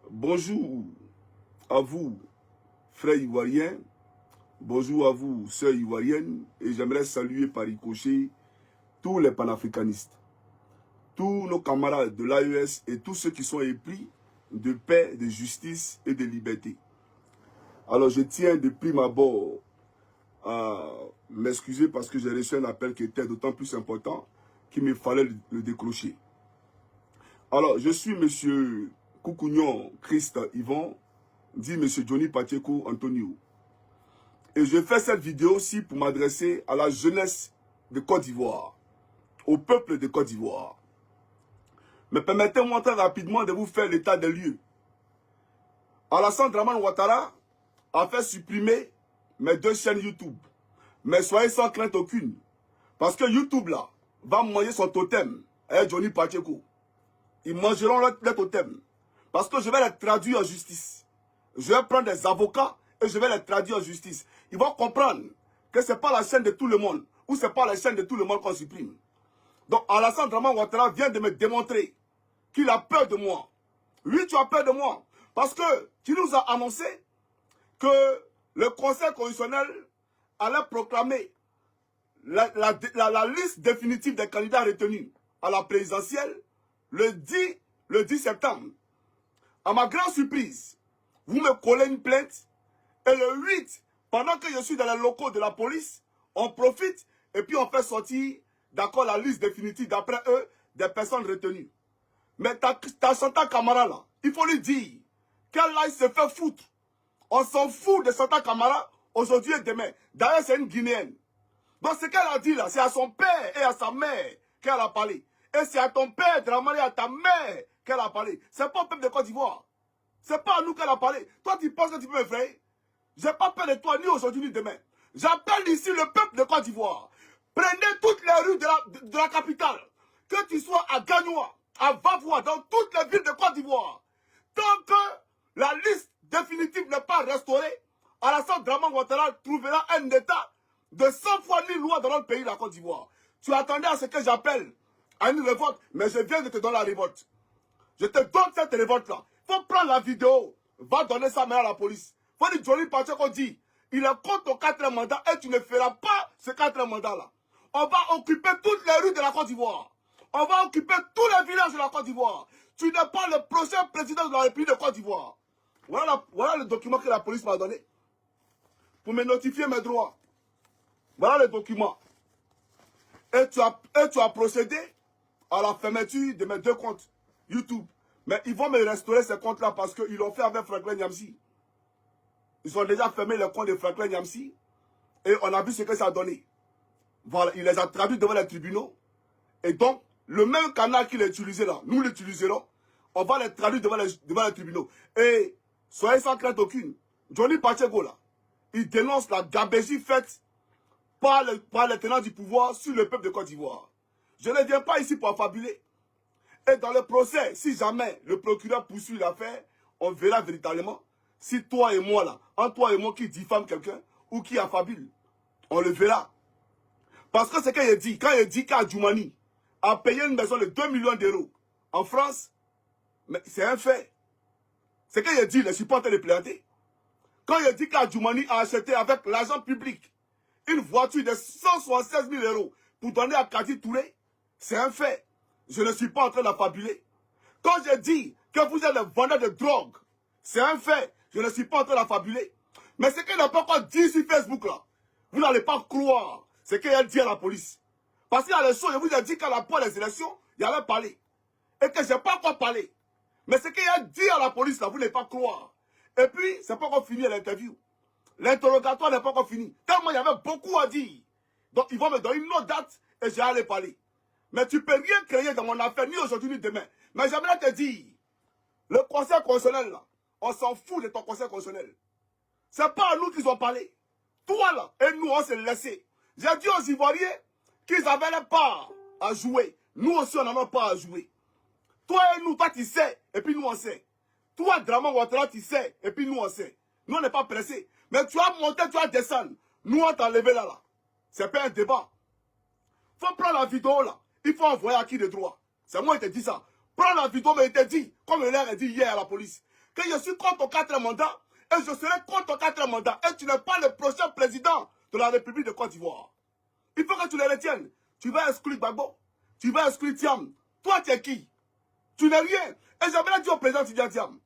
Bonjour à vous, frères ivoiriens. Bonjour à vous, sœurs ivoiriennes. Et j'aimerais saluer par ricochet tous les panafricanistes, tous nos camarades de l'AES et tous ceux qui sont épris de paix, de justice et de liberté. Alors je tiens de prime abord à m'excuser parce que j'ai reçu un appel qui était d'autant plus important qu'il me fallait le décrocher. Alors je suis monsieur Koukounion Christ Yvon, dit monsieur Johnny Pacheco Antonio. Et je fais cette vidéo aussi pour m'adresser à la jeunesse de Côte d'Ivoire, au peuple de Côte d'Ivoire. Mais permettez-moi très rapidement de vous faire l'état des lieux. Alassane Dramane Ouattara a fait supprimer mes 2 chaînes YouTube. Mais soyez sans crainte aucune. Parce que YouTube là va manger son totem avec Johnny Pacheco. Ils mangeront leur totem. Parce que je vais les traduire en justice. Je vais prendre des avocats et je vais les traduire en justice. Ils vont comprendre que ce n'est pas la chaîne de tout le monde ou ce n'est pas la chaîne de tout le monde qu'on supprime. Donc Alassane Dramane Ouattara vient de me démontrer qu'il a peur de moi. Oui, tu as peur de moi. Parce que tu nous as annoncé que le Conseil constitutionnel allait proclamer la liste définitive des candidats retenus à la présidentielle le 10 septembre. À ma grande surprise, vous me collez une plainte et le 8, pendant que je suis dans les locaux de la police, on profite et puis on fait sortir, d'accord, la liste définitive d'après eux des personnes retenues. Mais ta Santa Camara là, il faut lui dire qu'elle aille se fait foutre. On s'en fout de Santa Camara aujourd'hui et demain. D'ailleurs, c'est une Guinéenne. Donc ce qu'elle a dit là, c'est à son père et à sa mère qu'elle a parlé. Et c'est à ton père, Dramane, et à ta mère qu'elle a parlé. C'est pas au peuple de Côte d'Ivoire. C'est pas à nous qu'elle a parlé. Toi, tu penses que tu peux me faire? J'ai pas peur de toi, ni aujourd'hui, ni demain. J'appelle ici le peuple de Côte d'Ivoire. Prenez toutes les rues de la capitale. Que tu sois à Gagnoa, à Vavois, dans toutes les villes de Côte d'Ivoire. Tant que la liste définitive n'est pas restaurée, Alassane Dramane Ouattara trouvera un état de 100 fois 1000 lois dans notre pays, la Côte d'Ivoire. Tu attendais à ce que j'appelle à une révolte, mais je viens de te donner la révolte. Je te donne cette révolte-là. Faut prendre la vidéo, va donner ça maintenant à la police. Faut dire Johnny Pacheco dit, il est contre ton 4e mandat et tu ne feras pas ce 4e mandat-là. On va occuper toutes les rues de la Côte d'Ivoire. On va occuper tous les villages de la Côte d'Ivoire. Tu n'es pas le prochain président de la République de Côte d'Ivoire. Voilà le document que la police m'a donné. Pour me notifier mes droits. Voilà le document. Et tu as procédé à la fermeture de mes 2 comptes YouTube. Mais ils vont me restaurer ces comptes-là parce qu'ils l'ont fait avec Franklin Nyamsi. Ils ont déjà fermé les comptes de Franklin Nyamsi. Et on a vu ce que ça a donné. Voilà, il les a traduits devant les tribunaux. Et donc, le même canal qu'il a utilisé là, nous l'utiliserons. On va les traduire devant les tribunaux. Et soyez sans crainte aucune. Johnny Pacheco là, il dénonce la gabégie faite par les tenants du pouvoir sur le peuple de Côte d'Ivoire. Je ne viens pas ici pour affabuler. Et dans le procès, si jamais le procureur poursuit l'affaire, on verra véritablement si toi et moi là, entre toi et moi qui diffame quelqu'un ou qui affabule, on le verra. Parce que ce qu'il dit, quand il dit qu'Adjoumani a payé une maison de 2 millions d'euros en France, mais c'est un fait. Ce qu'il dit, je ne suis pas en train de plaider. Quand il dit qu'Adjoumani a acheté avec l'argent public une voiture de 176 000 euros pour donner à Kadi Touré, c'est un fait. Je ne suis pas en train d'affabuler. Quand je dis que vous êtes le vendeur de drogue, c'est un fait. Je ne suis pas en train d'affabuler. Mais ce qu'il n'a pas encore dit sur Facebook là, vous n'allez pas croire ce qu'il a dit à la police. Parce qu'il y a des choses, je vous ai dit qu'à la fois des élections, il allait parler. Et que je n'ai pas encore parlé. Mais ce qu'il a dit à la police là, vous n'allez pas croire. Et puis, c'est pas encore fini l'interview. L'interrogatoire n'est pas encore fini. Tellement il y avait beaucoup à dire. Donc, ils vont me donner une autre date et je vais aller parler. Mais tu ne peux rien créer dans mon affaire, ni aujourd'hui ni demain. Mais j'aimerais te dire, le Conseil constitutionnel là, on s'en fout de ton Conseil constitutionnel. C'est pas à nous qu'ils ont parlé. Toi là, et nous on s'est laissé. J'ai dit aux Ivoiriens qu'ils avaient la part à jouer. Nous aussi on en a pas à jouer. Toi et nous, toi tu sais, et puis nous on sait. Toi, Dramane Ouattara, tu sais, et puis nous on sait. Nous on n'est pas pressés. Mais tu as monté, tu as descendu. Nous on t'a levé là. C'est pas un débat. Faut prendre la vidéo là. Il faut envoyer à qui de droit. C'est moi qui te dis ça. Prends la vidéo, mais il te dit, comme le a dit hier à la police, que je suis contre ton 4e mandat et je serai contre ton 4e mandat. Et tu n'es pas le prochain président de la République de Côte d'Ivoire. Il faut que tu les retiennes. Tu vas exclure Gbagbo. Tu vas exclure Thiam. Toi, tu es qui? Tu n'es rien. Et j'aimerais dire au président Tidjane Thiam,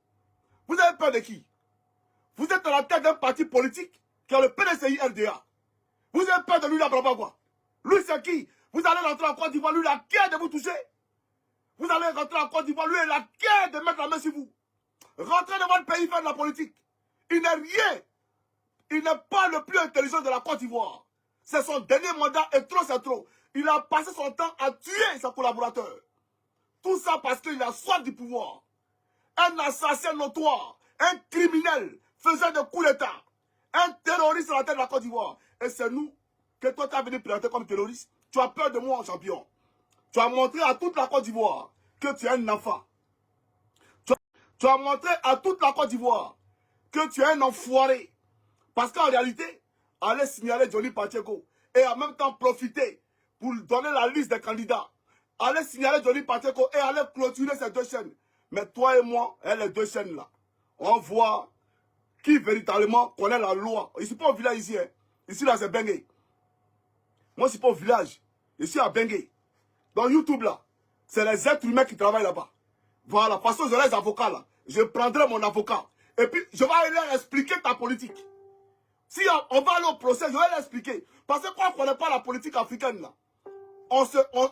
vous avez peur de qui? Vous êtes à la tête d'un parti politique qui est le PDCI-RDA. Vous avez peur de lui, là, quoi? Lui, c'est qui? Vous allez rentrer en Côte d'Ivoire, lui, il a qu'à de vous toucher. Vous allez rentrer en Côte d'Ivoire, lui, il a qu'à de mettre la main sur vous. Rentrez dans votre pays, faire de la politique. Il n'est rien. Il n'est pas le plus intelligent de la Côte d'Ivoire. C'est son dernier mandat et trop, c'est trop. Il a passé son temps à tuer ses collaborateurs. Tout ça parce qu'il a soif du pouvoir. Un assassin notoire, un criminel faisant des coups d'État, un terroriste à la tête de la Côte d'Ivoire. Et c'est nous que toi tu as venu présenter comme terroriste. Tu as peur de moi en champion. Tu as montré à toute la Côte d'Ivoire que tu es un enfant. Tu as montré à toute la Côte d'Ivoire que tu es un enfoiré. Parce qu'en réalité, aller signaler Johnny Pacheco et en même temps profiter pour donner la liste des candidats. Aller signaler Johnny Pacheco et aller clôturer ces 2 chaînes. Mais toi et moi, les 2 chaînes là, on voit qui véritablement connaît la loi. Je ne suis pas au village ici. Hein. Ici là, c'est Bengue. Moi, je ne suis pas au village. Je suis à Bengue. Dans YouTube là, c'est les êtres humains qui travaillent là-bas. Voilà, parce que j'aurai les avocats là. Je prendrai mon avocat. Et puis, je vais leur expliquer ta politique. Si on va aller au procès, je vais leur expliquer. Parce que quand on ne connaît pas la politique africaine là,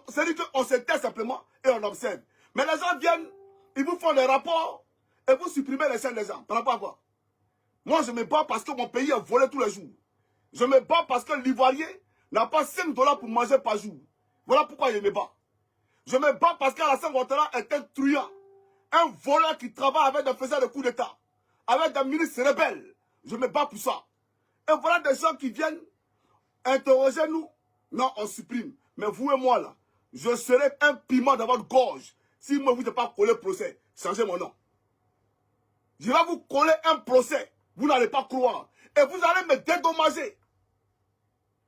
c'est dit qu'on se tait simplement et on observe. Mais les gens viennent, ils vous font des rapports et vous supprimez les chaînes des gens. Par rapport à quoi? Moi, je me bats parce que mon pays est volé tous les jours. Je me bats parce que l'Ivoirien n'a pas 5 $ pour manger par jour. Voilà pourquoi je me bats. Je me bats parce qu'Alassane Ouattara est un truand. Un voleur qui travaille avec des faiseurs de coups d'État. Avec des ministres rebelles. Je me bats pour ça. Et voilà des gens qui viennent interroger nous. Non, on supprime. Mais vous et moi là, je serai un piment dans votre gorge. Si moi vous n'avez pas collé procès, changez mon nom. Je vais vous coller un procès. Vous n'allez pas croire. Et vous allez me dédommager.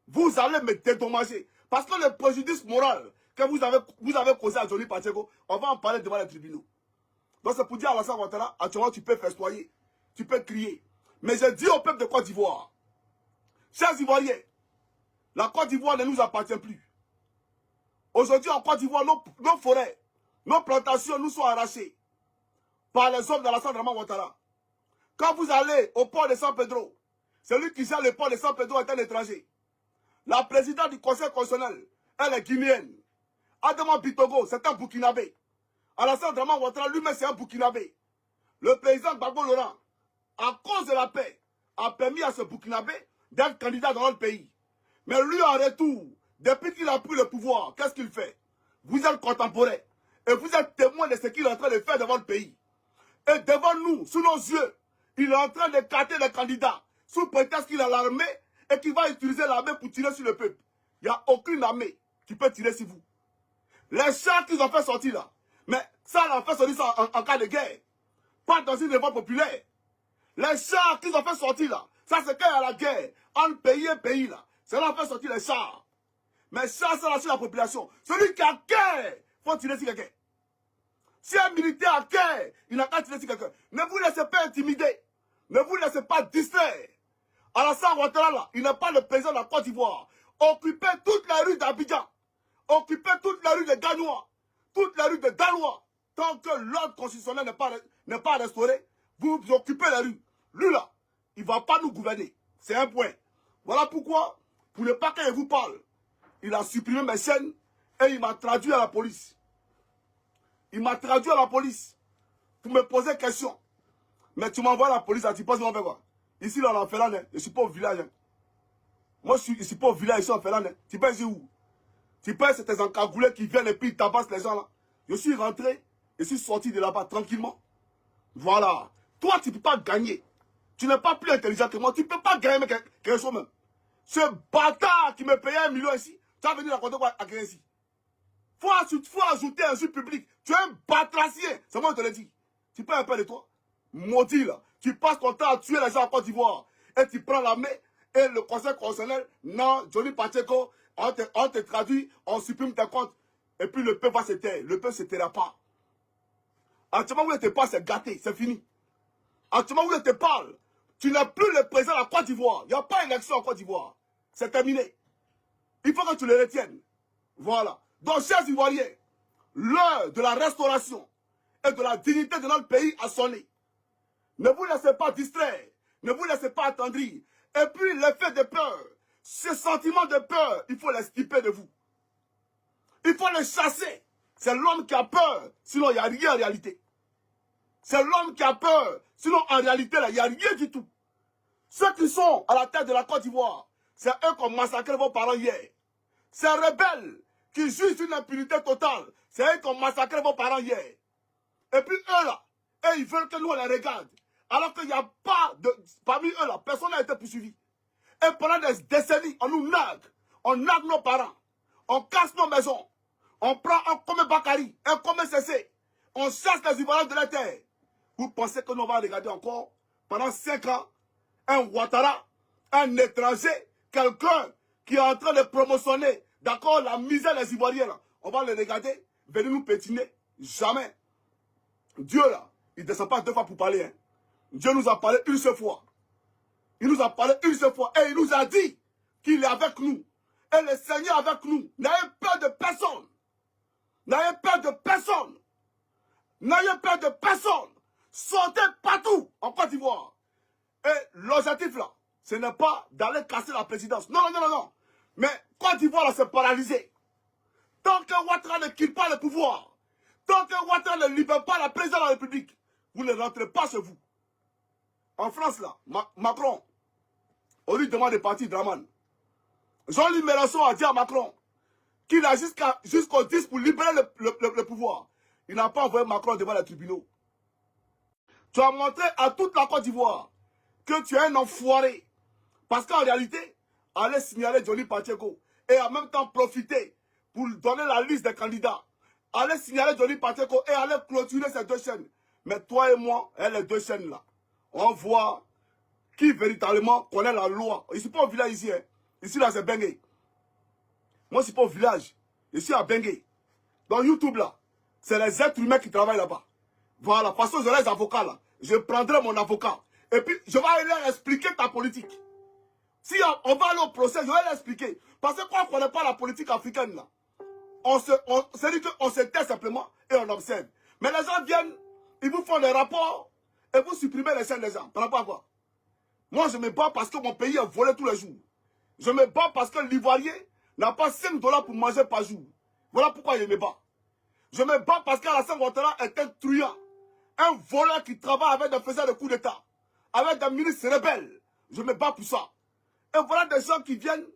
Vous allez me dédommager. Parce que le préjudice moral que vous avez causé à Johnny Pacheco, on va en parler devant les tribunaux. Donc c'est pour dire à Alassane Ouattara, actuellement tu peux festoyer, tu peux crier. Mais je dis au peuple de Côte d'Ivoire, chers Ivoiriens, la Côte d'Ivoire ne nous appartient plus. Aujourd'hui en Côte d'Ivoire, nos forêts, nos plantations nous sont arrachées par les hommes d'Alassane Ouattara. Quand vous allez au port de San Pedro, celui qui gère le port de San Pedro est un étranger. La présidente du conseil constitutionnel, elle est guinéenne. Adama Bitogo, c'est un Burkinabé. Alassane Ouattara, lui-même, c'est un Burkinabé. Le président Gbagbo Laurent, à cause de la paix, a permis à ce Burkinabé d'être candidat dans notre pays. Mais lui, en retour, depuis qu'il a pris le pouvoir, qu'est-ce qu'il fait? Vous êtes contemporain. Et vous êtes témoin de ce qu'il est en train de faire dans votre pays. Et devant nous, sous nos yeux, il est en train d'écarter les candidats, sous prétexte qu'il a l'armée et qu'il va utiliser l'armée pour tirer sur le peuple. Il n'y a aucune armée qui peut tirer sur vous. Les chars qu'ils ont fait sortir là, mais ça, on a fait sortir ça en cas de guerre. Pas dans une révolte populaire. Les chars qu'ils ont fait sortir là, ça c'est quand il y a la guerre, entre pays et pays là. C'est là qu'on fait sortir les chars. Mais chars, c'est là sur la population. Celui qui a guerre, faut tirer sur quelqu'un. Si un militaire a guerre, il n'a qu'à tirer sur quelqu'un. Ne vous laissez pas intimider. Ne vous laissez pas distraire. Alassane Ouattara là, il n'est pas le président de la Côte d'Ivoire. Occupez toute la rue d'Abidjan. Occupez toute la rue de Ganois. Toute la rue de Dalois. Tant que l'ordre constitutionnel n'est pas restauré, vous occupez la rue. Lui là, il ne va pas nous gouverner. C'est un point. Voilà pourquoi, pour ne pas qu'il vous parle, il a supprimé mes chaînes et il m'a traduit à la police. Il m'a traduit à la police pour me poser question. Mais tu m'envoies à la police, tu penses qu'on fait quoi? Ici, là, on est en Félane, je ne suis pas au village. Hein. Moi, je ne suis pas au village, ici, en Félane. Tu penses où? Tu penses que c'est tes encagoulés qui viennent et puis ils tabassent les gens là. Je suis rentré, je suis sorti de là-bas tranquillement. Voilà. Toi, tu ne peux pas gagner. Tu n'es pas plus intelligent que moi. Tu ne peux pas gagner quelque chose même. Ce bâtard qui me payait 1 million ici, tu as venu raconter quoi à quelqu'un ici? Faut ajouter un jus public. Tu es un batracier. C'est moi qui te l'ai dit. Tu peux un peu de toi. Maudit là. Tu passes ton temps à tuer les gens en Côte d'Ivoire. Et tu prends la main. Et le conseil constitutionnel, non, Johnny Pacheco, on te traduit, on supprime tes comptes. Et puis le peuple va se taire. Le peuple ne se taira pas. Actuellement, vous n'êtes pas, c'est gâté. C'est fini. Actuellement, où je te parle, tu n'es plus le président de la Côte d'Ivoire. Il n'y a pas d'élection en Côte d'Ivoire. C'est terminé. Il faut que tu le retiennes. Voilà. Donc, chers Ivoiriens, l'heure de la restauration et de la dignité de notre pays a sonné. Ne vous laissez pas distraire. Ne vous laissez pas attendrir. Et puis, l'effet de peur, ce sentiment de peur, il faut l'extirper de vous. Il faut le chasser. C'est l'homme qui a peur, sinon il n'y a rien en réalité. C'est l'homme qui a peur, sinon en réalité, il n'y a rien du tout. Ceux qui sont à la tête de la Côte d'Ivoire, c'est eux qui ont massacré vos parents hier. Ces rebelles qui jouissent une impunité totale, c'est eux qui ont massacré vos parents hier. Et puis eux là, ils veulent que nous on les regarde. Alors qu'il n'y a pas de... Parmi eux là, personne n'a été poursuivi. Et pendant des décennies, on nous nargue. On nargue nos parents. On casse nos maisons. On prend un comme Bakary, un comme CC. On chasse les Ivoiriens de la terre. Vous pensez que nous allons regarder encore, pendant 5 ans, un Ouattara, un étranger, quelqu'un qui est en train de promotionner, d'accord, la misère des Ivoiriens, là. On va le regarder, venir nous pétiner. Jamais. Dieu, là, il ne descend pas 2 fois pour parler. Hein. Dieu nous a parlé une seule fois. Il nous a parlé une seule fois. Et il nous a dit qu'il est avec nous. Et le Seigneur est avec nous. N'ayez peur de personne. N'ayez peur de personne. N'ayez peur de personne. Sortez partout en Côte d'Ivoire. Et l'objectif là, ce n'est pas d'aller casser la présidence. Non, non, non, non. Mais Côte d'Ivoire là, c'est paralysé. Tant que Ouattara ne quitte pas le pouvoir, tant que Ouattara ne libère pas la présidence de la République, vous ne rentrez pas chez vous. En France là, Macron, on lui demande de partir Draman. Jean-Luc Mélenchon a dit à Macron qu'il a jusqu'au 10 pour libérer le pouvoir. Il n'a pas envoyé Macron devant les tribunaux. Tu as montré à toute la Côte d'Ivoire que tu es un enfoiré. Parce qu'en réalité, aller signaler Johnny Pacheco et en même temps profiter pour donner la liste des candidats. Aller signaler Johnny Pacheco et aller clôturer ces 2 chaînes. Mais toi et moi, les 2 chaînes là, on voit qui véritablement connaît la loi. Je ne suis pas au village ici. Hein. Ici là, c'est Bengué. Moi, je ne suis pas au village. Je suis à Bengué. Dans YouTube là, c'est les êtres humains qui travaillent là-bas. Voilà, parce que j'aurai les avocats là. Je prendrai mon avocat. Et puis, je vais leur expliquer ta politique. Si on va aller au procès, je vais leur expliquer. Parce que quand on ne connaît pas la politique africaine là, c'est dit qu'on se tait simplement et on observe. Mais les gens viennent, ils vous font des rapports et vous supprimez les chaînes des gens. Par rapport à quoi? Moi, je me bats parce que mon pays est volé tous les jours. Je me bats parce que l'Ivoirien n'a pas 5 $ pour manger par jour. Voilà pourquoi je me bats. Je me bats parce qu'Alassane Ouattara est un truand. Un voleur qui travaille avec des faiseurs de coups d'État. Avec des ministres rebelles. Je me bats pour ça. Et voilà des gens qui viennent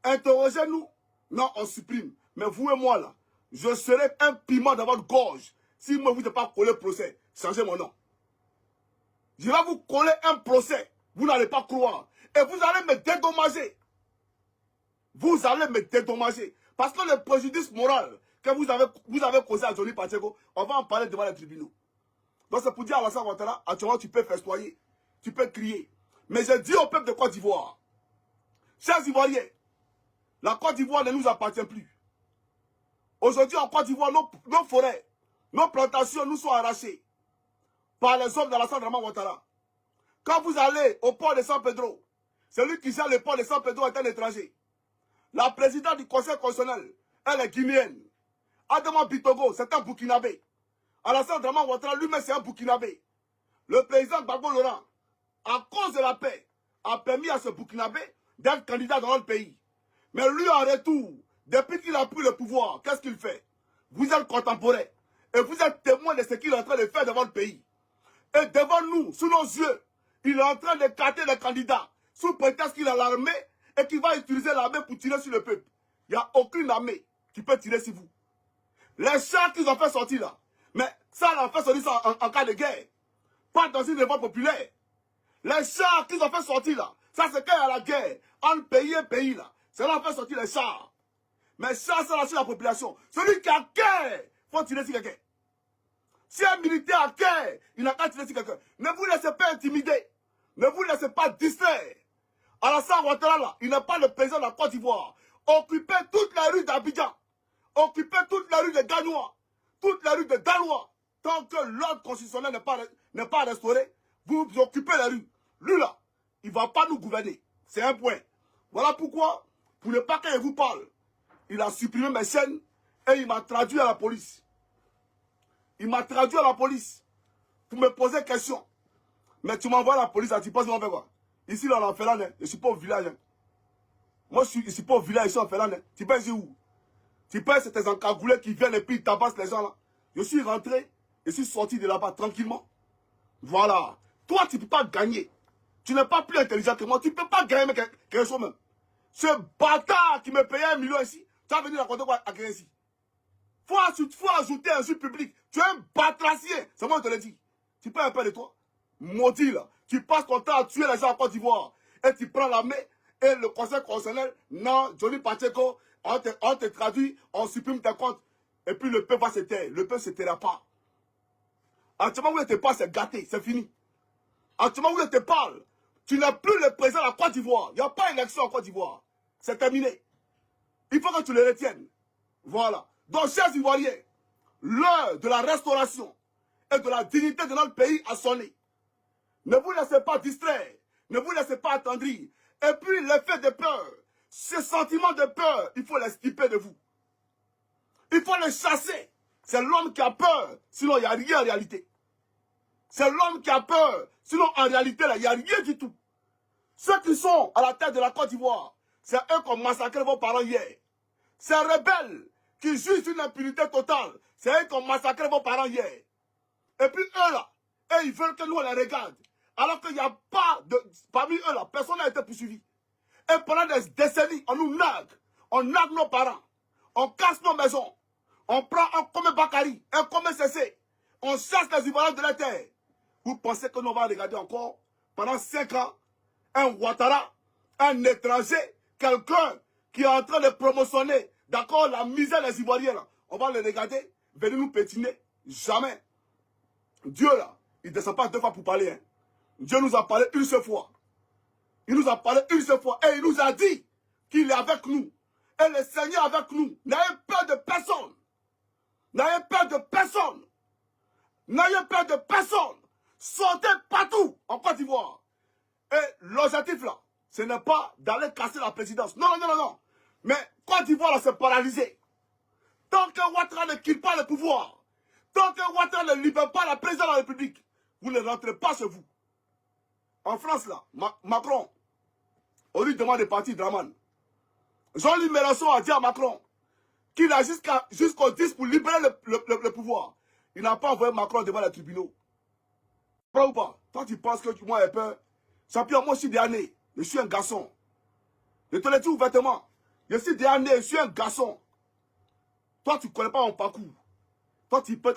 interroger nous. Non, on supprime. Mais vous et moi là, je serai un piment dans votre gorge. Si moi vous n'avez pas collé procès, changez mon nom. Je vais vous coller un procès. Vous n'allez pas croire. Et vous allez me dédommager. Vous allez me dédommager. Parce que le préjudice moral que vous avez causé à Johnny Pacheco, on va en parler devant les tribunaux. Donc c'est pour dire à Alassane Ouattara, actuellement tu peux festoyer, tu peux crier. Mais je dis au peuple de Côte d'Ivoire, chers Ivoiriens, la Côte d'Ivoire ne nous appartient plus. Aujourd'hui en Côte d'Ivoire, nos forêts, nos plantations nous sont arrachées par les hommes d'Alassane Ouattara. Quand vous allez au port de San Pedro, celui qui gère le port de San Pedro est un étranger. La présidente du Conseil constitutionnel, elle est guinéenne. Adama Bitogo, c'est un Burkinabé. Alassane Ouattara, lui-même, c'est un Burkinabé. Le président Gbagbo Laurent, à cause de la paix, a permis à ce Burkinabé d'être candidat dans notre pays. Mais lui, en retour, depuis qu'il a pris le pouvoir, qu'est-ce qu'il fait? Vous êtes contemporain. Et vous êtes témoin de ce qu'il est en train de faire devant le pays. Et devant nous, sous nos yeux, il est en train de carter les candidats, sous prétexte qu'il a l'armée et qu'il va utiliser l'armée pour tirer sur le peuple. Il n'y a aucune armée qui peut tirer sur vous. Les chars qu'ils ont fait sortir là, mais ça, on a fait sortir ça en cas de guerre. Pas dans une révolte populaire. Les chars qu'ils ont fait sortir là, ça c'est quand il y a la guerre, entre pays et pays là. C'est là qu'on fait sortir les chars. Mais ça, c'est là sur la population. Celui qui a guerre, il faut tirer sur quelqu'un. Si un militaire a guerre, il n'a qu'à tirer sur quelqu'un. Ne vous laissez pas intimider. Ne vous laissez pas distraire. Alassane Ouattara là, il n'est pas le président de la Côte d'Ivoire. Occupez toutes les rues d'Abidjan. Occupez toutes les rues de Gagnois. Toutes les rues de Dalois. Tant que l'ordre constitutionnel n'est pas restauré, vous occupez les rues. Lui là, il ne va pas nous gouverner. C'est un point. Voilà pourquoi, pour ne pas qu'il vous parle, il a supprimé mes chaînes et il m'a traduit à la police. Il m'a traduit à la police pour me poser des questions. Mais tu m'envoies à la police, tu penses qu'on fait quoi? Ici, là, on est en Finlande, je ne suis pas au village. Hein. Moi, je ne suis pas au village, ici en Finlande. Tu penses où? Tu penses que c'est tes encagoulés qui viennent et puis ils tabassent les gens là. Je suis rentré, je suis sorti de là-bas tranquillement. Voilà. Toi, tu ne peux pas gagner. Tu n'es pas plus intelligent que moi. Tu ne peux pas gagner quelque chose même. Ce bâtard qui me payait 1 million ici, tu vas venir raconter quoi à quelqu'un ici? Faut ajouter un jeu public. Tu es un batracier. C'est moi qui te l'ai dit. Tu peux un peu de toi. Maudit là. Tu passes ton temps à tuer les gens en Côte d'Ivoire. Et tu prends la main. Et le conseil constitutionnel, non, Johnny Pacheco, on te traduit, on supprime tes comptes. Et puis le peuple va se taire. Le peuple ne se taira pas. Actuellement, où il te parle, c'est gâté. C'est fini. Actuellement, où il te parle, tu n'es plus le président de la Côte d'Ivoire. Il n'y a pas d'élection en Côte d'Ivoire. C'est terminé. Il faut que tu le retiennes. Voilà. Donc, chers Ivoiriens, l'heure de la restauration et de la dignité de notre pays a sonné. Ne vous laissez pas distraire. Ne vous laissez pas attendrir. Et puis, l'effet de peur, ce sentiment de peur, il faut l'extirper de vous. Il faut le chasser. C'est l'homme qui a peur, sinon il n'y a rien en réalité. C'est l'homme qui a peur, sinon en réalité, il n'y a rien du tout. Ceux qui sont à la tête de la Côte d'Ivoire, c'est eux qui ont massacré vos parents hier. Ces rebelles qui jugent une impunité totale, c'est eux qui ont massacré vos parents hier. Et puis eux là, ils veulent que nous on les regarde. Alors qu'il n'y a pas de... Parmi eux là, personne n'a été poursuivi. Et pendant des décennies, on nous nargue. On nargue nos parents. On casse nos maisons. On prend un comme Bakary, un comme CC. On chasse les Ivoiriens de la terre. Vous pensez que nous va regarder encore pendant 5 ans un Ouattara, un étranger, quelqu'un qui est en train de promotionner, d'accord, la misère des Ivoiriens là. On va le regarder, venir nous pétiner. Jamais. Dieu là, il ne descend pas 2 fois pour parler. Hein. Dieu nous a parlé une seule fois. Il nous a parlé une seule fois. Et il nous a dit qu'il est avec nous. Et le Seigneur est avec nous. N'ayez peur de personne. N'ayez peur de personne. N'ayez peur de personne. Sortez partout en Côte d'Ivoire. Et l'objectif là, ce n'est pas d'aller casser la présidence. Non, non, non, non. Mais Côte d'Ivoire là, c'est paralysé. Tant que Ouattara ne quitte pas le pouvoir, tant que Ouattara ne libère pas la présidence de la République, vous ne rentrez pas chez vous. En France là, Macron, on lui demande de partir Draman. Jean-Luc Mélenchon a dit à Macron qu'il a jusqu'au 10 pour libérer le pouvoir. Il n'a pas envoyé Macron devant les tribunaux. Ou pas? Toi, tu penses que moi, j'ai peur? Champion, moi, je suis dernier. Je suis un garçon. Je te le dis ouvertement. Je suis dernier, je suis un garçon. Toi, tu ne connais pas mon parcours. Toi, tu peux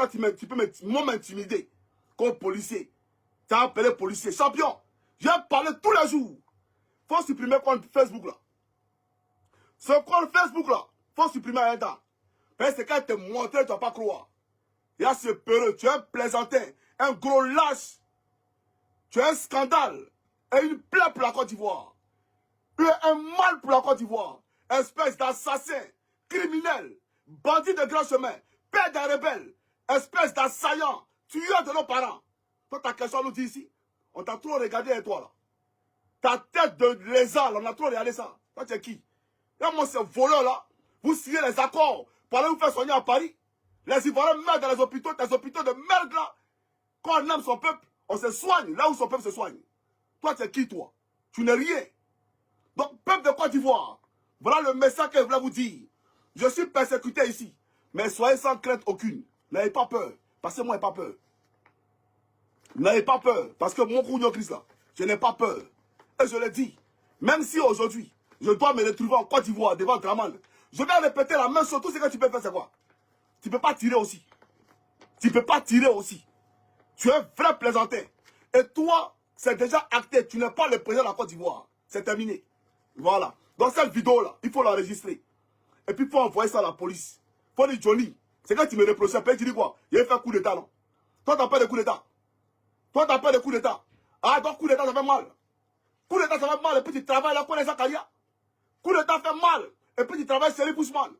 m'intimider comme policier. Tu as appelé policier. Champion, j'ai parlé tous les jours. Il faut supprimer compte Facebook là. Ce compte Facebook là, il faut supprimer un temps. Parce que quand te montrer, tu ne vas pas croire. Il y a ce peureux, tu es un plaisantin, un gros lâche. Tu es un scandale et une plaie pour la Côte d'Ivoire. Tu es un mal pour la Côte d'Ivoire. Espèce d'assassin, criminel, bandit de grand chemin, père d'un rebelle, espèce d'assaillant, tueur de nos parents. Toi, ta question nous dit ici, on t'a trop regardé et toi là. Ta tête de lézard, on a trop regardé ça. Toi, tu es qui? Là, moi, ces voleurs là, vous signez les accords pour aller vous faire soigner à Paris. Les Ivoiriens meurent dans les hôpitaux de merde là. Quand on aime son peuple, on se soigne là où son peuple se soigne. Toi, tu es qui, toi? Tu n'es rien. Donc, peuple de Côte d'Ivoire, voilà le message que je voulais vous dire. Je suis persécuté ici, mais soyez sans crainte aucune. N'ayez pas peur, parce que moi, je n'ai pas peur. N'ayez pas peur, parce que mon couillon Christ là, je n'ai pas peur. Et je le dis, même si aujourd'hui, je dois me retrouver en Côte d'Ivoire devant Draman, je vais répéter la même chose. Tout ce que tu peux faire, c'est quoi? Tu ne peux pas tirer aussi. Tu ne peux pas tirer aussi. Tu es un vrai plaisantin. Et toi, c'est déjà acté. Tu n'es pas le président de la Côte d'Ivoire. C'est terminé. Voilà. Donc cette vidéo-là, il faut l'enregistrer. Et puis il faut envoyer ça à la police. Il faut dire Johnny. C'est quand tu me reprochais, tu dis quoi? Il a fait un coup d'état, non? Toi, tu n'as pas de coup d'état. Toi, tu n'as pas de coup d'état. Ah, donc coup d'état, ça fait mal. Coup d'état, ça fait mal. Et puis tu travailles là, pour les Zakaria. Coup d'état fait mal. Et puis tu travailles chez les Bousman.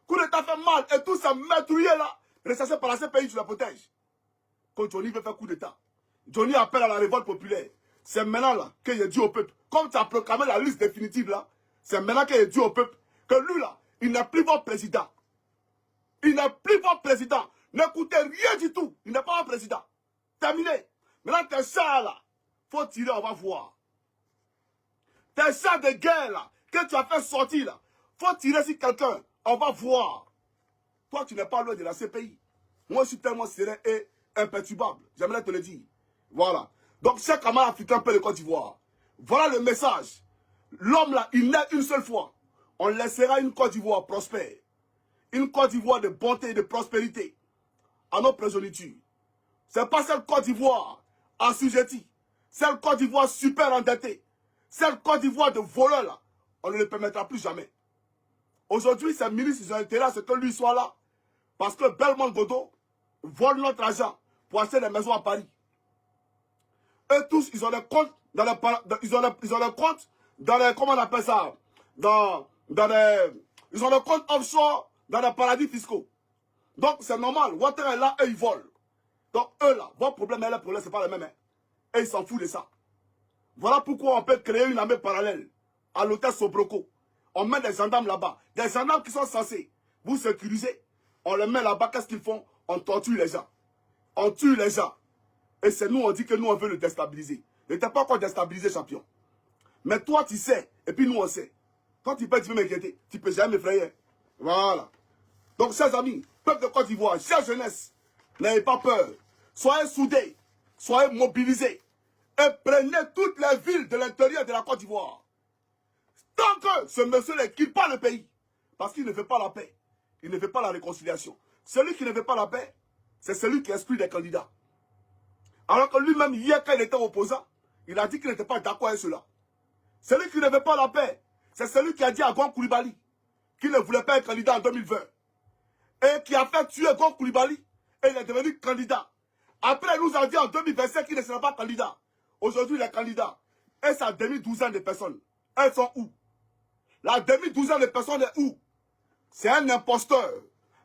Coup d'état fait mal. Et tous ces meurtriers là, recherchés par la CPI, tu les protèges. Quand Johnny veut faire coup d'état, Johnny appelle à la révolte populaire. C'est maintenant là qu'il a dit au peuple, comme tu as proclamé la liste définitive là, c'est maintenant qu'il a dit au peuple que lui là, il n'est plus votre président. Il n'est plus votre président. N'écoutez rien du tout. Il n'est pas un président. Terminé. Maintenant, tes chars là, faut tirer, on va voir. Tes chars de guerre là, que tu as fait sortir là, faut tirer sur quelqu'un, on va voir. Toi, tu n'es pas loin de la CPI. Moi, je suis tellement serein et imperturbable. J'aimerais te le dire. Voilà. Donc, chaque camarade africain peut le Côte d'Ivoire. Voilà le message. L'homme là, il naît une seule fois. On laissera une Côte d'Ivoire prospère. Une Côte d'Ivoire de bonté et de prospérité à nos progénitures. Ce n'est pas cette Côte d'Ivoire assujettie. Cette Côte d'Ivoire super endettée. Cette Côte d'Ivoire de voleurs là. On ne le permettra plus jamais. Aujourd'hui, ces ministres, ils ont intérêt à ce que lui soit là. Parce que Belmont Godot vole notre argent pour acheter des maisons à Paris. Eux tous, ils ont des comptes dans les, ils ont des comptes dans les, comment on appelle ça, ils ont des comptes offshore dans les paradis fiscaux. Donc c'est normal, Water est là, eux ils volent. Donc eux là, votre problème et leur problème, c'est pas le même. Hein. Et ils s'en foutent de ça. Voilà pourquoi on peut créer une armée parallèle à l'hôtel Sobroko. On met des gendarmes là-bas. Des gendarmes qui sont censés vous sécuriser. On les met là-bas, qu'est-ce qu'ils font? On torture les gens. On tue les gens. Et c'est nous, on dit que nous, on veut le déstabiliser. Il n'était pas encore déstabilisé, champion. Mais toi, tu sais, et puis nous, on sait. Quand tu peux m'inquiéter. Tu peux jamais m'effrayer. Voilà. Donc, chers amis, peuple de Côte d'Ivoire, chère jeunesse, n'ayez pas peur. Soyez soudés, soyez mobilisés. Et prenez toutes les villes de l'intérieur de la Côte d'Ivoire. Tant que ce monsieur ne quitte pas le pays, parce qu'il ne fait pas la paix, il ne fait pas la réconciliation. Celui qui ne fait pas la paix, c'est celui qui exclut des candidats. Alors que lui-même, hier, quand il était opposant, il a dit qu'il n'était pas d'accord avec cela. Celui qui ne veut pas la paix, c'est celui qui a dit à Gon Koulibaly qu'il ne voulait pas être candidat en 2020. Et qui a fait tuer Gon Koulibaly, et il est devenu candidat. Après, il nous a dit en 2025 qu'il ne sera pas candidat. Aujourd'hui, il est candidat. Et sa demi-douzaine de personnes, elles sont où? La demi-douzaine de personnes est où? C'est un imposteur,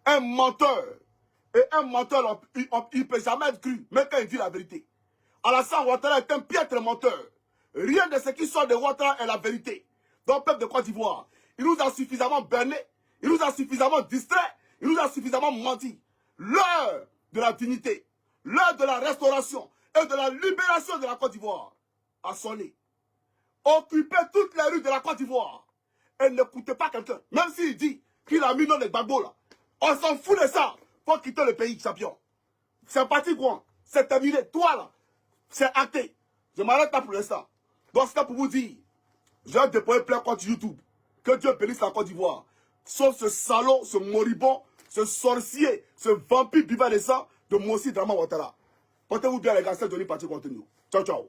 un menteur. Et un menteur, il ne peut jamais être cru, même quand il dit la vérité. Alassane Ouattara est un piètre menteur. Rien de ce qui sort de Ouattara est la vérité. Dans le peuple de Côte d'Ivoire, il nous a suffisamment berné, il nous a suffisamment distrait, il nous a suffisamment menti. L'heure de la dignité, l'heure de la restauration et de la libération de la Côte d'Ivoire a sonné. Occupez toutes les rues de la Côte d'Ivoire et n'écoutez pas quelqu'un, même s'il dit qu'il a mis dans les bagos là. On s'en fout de ça. Faut quitter le pays, champion. C'est parti, quoi. C'est terminé. Toi, là, c'est acté. Je m'arrête là pour l'instant. Donc, c'est pour vous dire, je vais déployer plein contre YouTube. Que Dieu bénisse la Côte d'Ivoire. Sauf ce salaud, ce moribond, ce sorcier, ce vampire vivant de sang de Mossi Drama Ouattara. Portez-vous bien, les gars. C'est Johnny Parti contre nous. Ciao, ciao.